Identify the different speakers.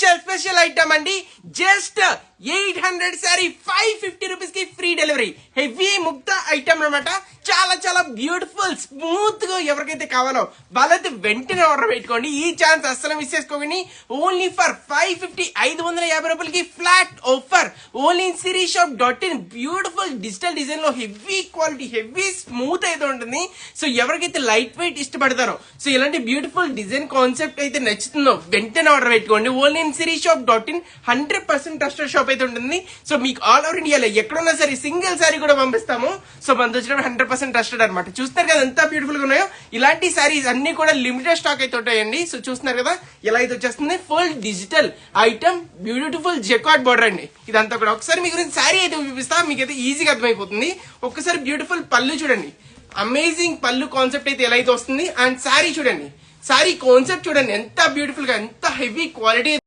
Speaker 1: Special item అండి. Just 800 sorry 550 rupees కి free delivery. Heavy Mukta item అనమాట. చాలా చాలా బ్యూటిఫుల్ స్మూత్ గా ఎవరికైతే కావాలో వాళ్ళైతే వెంటనే ఆర్డర్ పెట్టుకోండి. ఈ ఛాన్స్ అస్సలు మిస్ చేసుకోకండి. ఓన్లీ ఫర్ 550 550 రూపాయలకి flat offer. Only in sirisshop.in. Beautiful digital design లో హెవీ క్వాలిటీ హెవీ స్మూత్ అయితే ఉంటుంది. సో ఎవరికైతే లైట్ వెయిట్ ఇష్టపడతారో, సో ఇలాంటి బ్యూటిఫుల్ డిజైన్ కాన్సెప్ట్ అయితే నచ్చుతుందో వెంటనే ఆర్డర్ పెట్టుకోండి. Only in sirisshop.in. 100% trusted shop అయితే ఉంటుంది. సో మీకు ఆల్ ఓవర్ ఇండియాలో ఎక్కడున్నా సరే సింగిల్ సారీ కూడా పంపిస్తాము. సో మన వచ్చిన 100% ట్రస్టెడ్ అనమాట. చూస్తారు కదా ఎంత బ్యూటిఫుల్ గా ఉన్నాయో. ఇలాంటి సారీస్ అన్ని కూడా లిమిటెడ్ స్టాక్ అయితే ఉంటాయండి. సో చూస్తున్నారు కదా ఇలా అయితే వచ్చేస్తుంది. Full digital item, beautiful jacquard border అండి. ఇదంతా కూడా ఒకసారి మీ గురించి సారీ అయితే చూపిస్తా, మీకైతే ఈజీగా అర్థమైపోతుంది. ఒక్కసారి బ్యూటిఫుల్ పళ్ళు చూడండి. అమేజింగ్ పళ్ళు కాన్సెప్ట్ అయితే ఎలా అయితే వస్తుంది. అండ్ సారీ చూడండి, సారీ కాన్సెప్ట్ చూడండి ఎంత బ్యూటిఫుల్ గా ఎంత హెవీ క్వాలిటీ